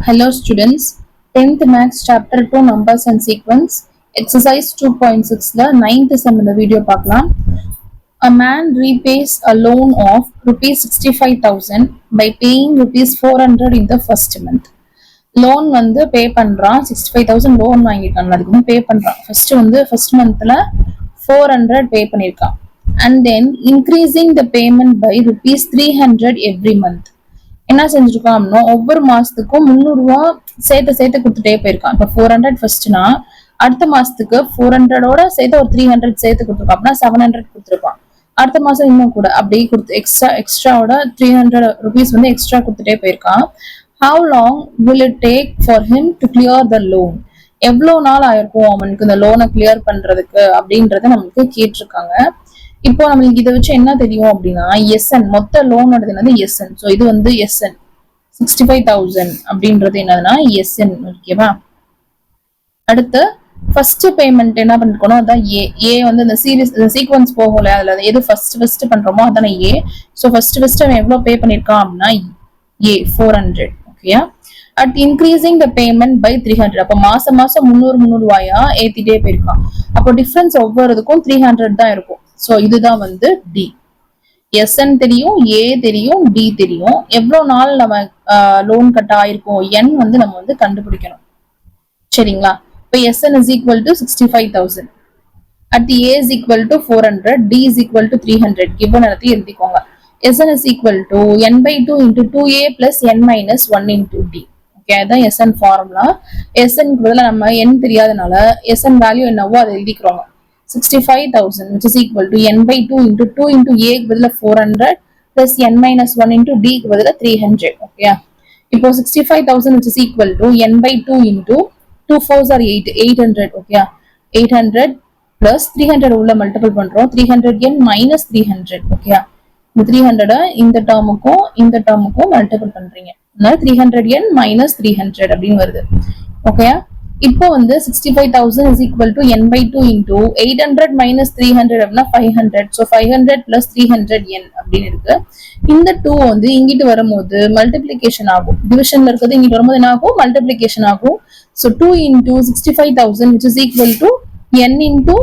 Hello students, 10th Maths Chapter 2 Numbers and Sequence Exercise 2.6ல 9th sum இந்த video பார்க்கலாம். A man repays a loan of rupees 65,000 by paying rupees 400 in the first month. Loan வந்து பே பண்றான். 65,000 loan வாங்கிட்டான், அதுக்கு வந்து பே பண்றான். First மந்த்ல 400 பே பண்ணிருக்கான். And then increasing the payment by rupees 300 every month. என்ன செஞ்சிருக்கான் அப்படின்னா ஒவ்வொரு மாசத்துக்கும் 300 ரூபாய் சேர்த்து கொடுத்துட்டே போயிருக்கான். இப்ப 400 ஃபர்ஸ்ட்னா அடுத்த மாசத்துக்கு 400ஓட சேர்த்து ஒரு 300 சேர்த்து கொடுத்துருக்கான். அப்படின்னா 700 கொடுத்துருப்பான். அடுத்த மாசம் இன்னும் கூட அப்படியே கொடுத்து எக்ஸ்ட்ராவோட 300 rupees வந்து எக்ஸ்ட்ரா கொடுத்துட்டே போயிருக்கான். How long will it take for him to clear the loan? எவ்வளவு நாள் ஆயிருக்கும் அவனுக்கு இந்த லோனை கிளியர் பண்றதுக்கு அப்படின்றத நமக்கு கேட்டிருக்காங்க. இப்போ நம்மளுக்கு இதை வச்சு என்ன தெரியும் அப்படின்னா எஸ்என் மொத்த லோனோடது என்னது எஸ்என். ஸோ இது வந்து எஸ்என் 65,000 அப்படின்றது என்னதுன்னா எஸ்என். ஓகேவா, அடுத்து ஃபர்ஸ்ட் பேமெண்ட் என்ன பண்ணிருக்கணும் அதான் ஏ வந்து இந்த சீக்வன்ஸ் போகல அதுல எது ஃபர்ஸ்ட் பண்றோமோ அதான ஏ. ஸோ ஃபர்ஸ்ட் அவன் எவ்வளவு பே பண்ணிருக்கான் அப்படின்னா ஏ 400. ஓகேயா, at increasing the payment by 300. அப்ப மாசம் 300 ரூபாயா ஏத்திட்டே போயிருக்கான். அப்போ டிஃபரன்ஸ் ஒவ்வொருதுக்கும் 300 தான் இருக்கும். சோ இதுதான் வந்து டி. எஸ்என் தெரியும், ஏ தெரியும், டி தெரியும். எவ்வளவு நாள் நம்ம லோன் கட்ட ஆயிருக்கும் என் வந்து நம்ம வந்து கண்டுபிடிக்கணும். சரிங்களா, இப்போ SN is equal to 65,000 at the A is equal to 400, D is equal to 300. given இடத்தை எழுதிக்கோங்க. SN is equal to n by 2 into 2A plus n minus 1 into D. Okay, அதான் SN ஃபார்முலா. SN பதிலா நம்ம n தெரியாதனால SN value என்னவோ அதை எழுதிக்கிறோம். 65,000 which is equal to n by 2 into 2 into A க்கு பதிலா 400 plus n minus 1 into D க்கு பதிலா 300. ஓகே, இப்போ 65,000 which is equal to n by 2 into 2 4s are 800. Okay, 800 plus 300 உள்ள மல்டிபிள் பண்றோம். 300n minus 300. ஓகே, இந்த 300 இந்த டேர்முக்கும் மல்டிபிள் பண்றீங்க. அதனால 300n minus 300 அப்படின்னு வருது. ஓகே, இப்போ வந்து 65,000 is equal to n by 2 into 800 minus 300 அப்படின்னா 500. so 500 plus 300n அப்படின்னு இருக்கு. இந்த 2 வந்து இங்கிட்டு வரும்போது மல்டிப்ளிகேஷன் ஆகும். டிவிஷன்ல இருக்கிறது இங்கிட்டு வரும்போது என்ன ஆகும், மல்டிப்ளிகேஷன் ஆகும். so 2 into 65,000 which is equal to n into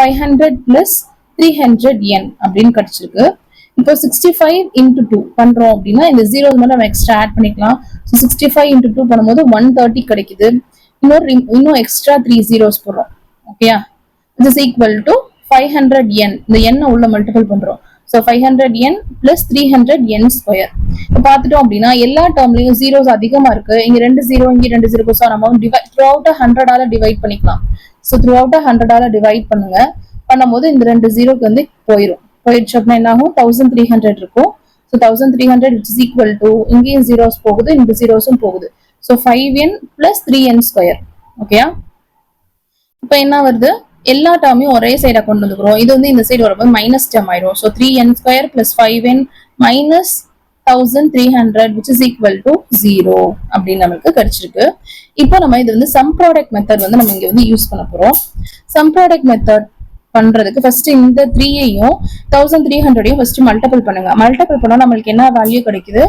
500 plus 300n அப்படின்னு கிடைச்சிருக்கு. இப்போ 65 into 2 பண்றோம் அப்படின்னா இந்த 0 மட்டும் நம்ம எக்ஸ்ட்ரா ஆட் பண்ணிக்கலாம். so 65 into 2 பண்ணும்போது 130 கிடைக்குது. இன்னும் எக்ஸ்ட்ரா 3 zeros போடுறோம். ஓகேயா, this is equal to 500n. இந்த n உள்ள மல்டிபிள் பண்றோம். so 500n plus 300n square. இப்போ பார்த்துட்டோம் அப்படின்னா எல்லா டேர்ம்லயும் ஜீரோஸ் அதிகமா இருக்கு. இங்க 2 0 இங்க 2 0 ஸோ நம்ம throughout 100ஆல டிவைட் பண்ணிக்கலாம். so throughout 100ஆல டிவைட் பண்ணும்போது இந்த 2 0க்கு வந்து போயிடுச்சு அப்படின்னா என்ன ஆகும், 1300 இருக்கும். so 1300 which is equal to இங்கேயும் ஜீரோஸ் போகுது, இந்த ஜீரோஸும் போகுது. so 5n plus 3n square. ஓகேயா, இப்போ என்ன வருது, எல்லா டேர்மையும் ஒரே சைடா கொண்டு வந்துக்கிறோம். இது வந்து இந்த சைடு வரும்போது மைனஸ் டேர்ம் ஆயிரும். so 3n square plus 5n minus 1300 which is equal to 0 அப்படின்னு நமக்கு கிடைச்சிருக்கு. இப்போ நம்ம இது வந்து சம் ப்ராடக்ட் மெத்தட் வந்து நம்ம இங்க வந்து யூஸ் பண்ண போறோம். சம் ப்ராடக்ட் மெத்தட் பண்றதுக்கு ஃபர்ஸ்ட் இந்த 3ஐயும் 1300ஐயும் ஃபர்ஸ்ட் மல்டிபிள் பண்ணுங்க. மல்டிபிள் பண்ணா நம்மளுக்கு என்ன வேல்யூ கிடைக்குது,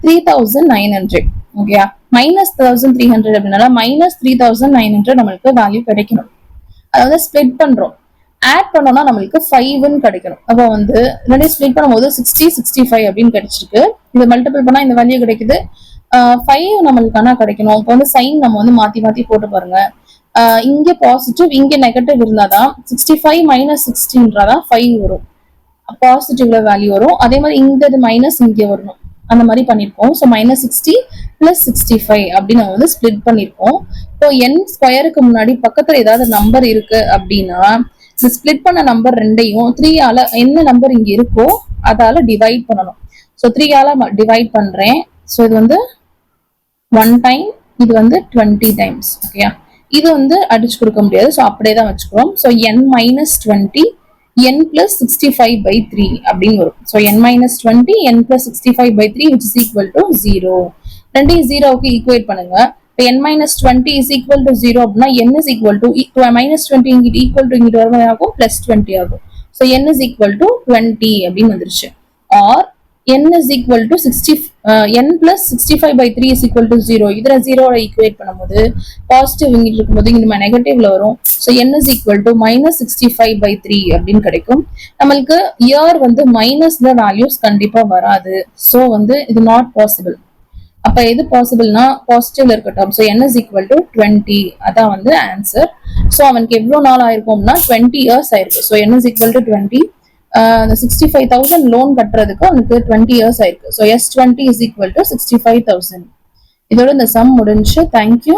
3900. ஓகேயா, மைனஸ் 1300 அப்படின்னா மைனஸ் 3900 நம்மளுக்கு வேல்யூ கிடைக்கணும். அதாவது ஸ்பிளிட் பண்றோம், ஆட் பண்ணோம்னா நம்மளுக்கு 5ன்னு கிடைக்கணும். அப்போ வந்து ரெண்டையும் ஸ்பிளிட் பண்ணும்போது 60 65 அப்படின்னு கிடைச்சிருக்கு. இது மல்டிபிள் பண்ணா இந்த வேல்யூ கிடைக்குது. 5 நம்மளுக்கு ஆனா கிடைக்கணும். இப்போ வந்து சைன் நம்ம வந்து மாத்தி போட்டு பாருங்க. இங்க பாசிட்டிவ் இங்க நெகட்டிவ் இருந்தாதான் 65 மைனஸ் 60ன்றதான் 5 வரும். பாசிட்டிவ்ல வேல்யூ வரும். அதே மாதிரி இந்த மைனஸ் இங்க வரணும். அந்த மாதிரி பண்ணிருக்கோம். ஸோ மைனஸ் 60 பிளஸ் 65 அப்படின்னு நம்ம வந்து ஸ்பிளிட் பண்ணிருக்கோம். இப்போ n ஸ்கொயருக்கு முன்னாடி பக்கத்துல ஏதாவது நம்பர் இருக்கு அப்படின்னா இந்த ஸ்பிளிட் பண்ண நம்பர் ரெண்டையும் 3ஆல என்ன நம்பர் இங்க இருக்கோ அதால டிவைட் பண்ணணும். ஸோ 3ஆல டிவைட் பண்றேன். ஸோ இது வந்து 1 டைம், இது வந்து 20 டைம்ஸ். ஓகேயா, இது வந்து அடிச்சு கொடுக்க முடியாது. ஸோ அப்படியே தான் வச்சுக்கிறோம். So n minus 20 n plus 65 by 3 அப்படின்னு வரும். so n minus 20 n plus 65 by 3 which is equal to 0. ரெண்டையும் 0க்கு ஈக்குவேட் பண்ணுங்க. இப்போ n minus 20 is equal to 0 அப்படின்னா n is equal to minus 20 இங்கிட்டு equal to இங்கிட்டு வரும்போது ஆகும் plus 20 ஆகும். so n is equal to 20 அப்படின்னு வந்துருச்சு. or n is equal to 60 n plus 65 by 3 is equal to 0. இதுல 0 ஈக்குவேட் பண்ணும்போது பாசிட்டிவ் இங்க இருக்கும்போது இங்க நெகட்டிவ்ல வரும். So n is equal to minus 65 by 3 அப்படின்னு கிடைக்கும். நம்மளுக்கு இயர் வந்து மைனஸ்ல வேல்யூஸ் கண்டிப்பா வராது. ஸோ வந்து இது நாட் பாசிபிள். அப்ப எது பாசிபிள்னா பாசிட்டிவ்ல இருக்கட்டும். So n is equal to 20. அதான் வந்து ஆன்சர். ஸோ அவனுக்கு எவ்வளவு நாள் ஆயிருக்கும்னா 20 இயர்ஸ் ஆயிருக்கு. So n is equal to 20. 65,000 loan கட்டுறதுக்கு அவனுக்கு 20 இயர்ஸ் ஆயிருக்கு. So S20 is equal to 65,000. இதோட இந்த சம் முடிஞ்சு. தேங்க்யூ.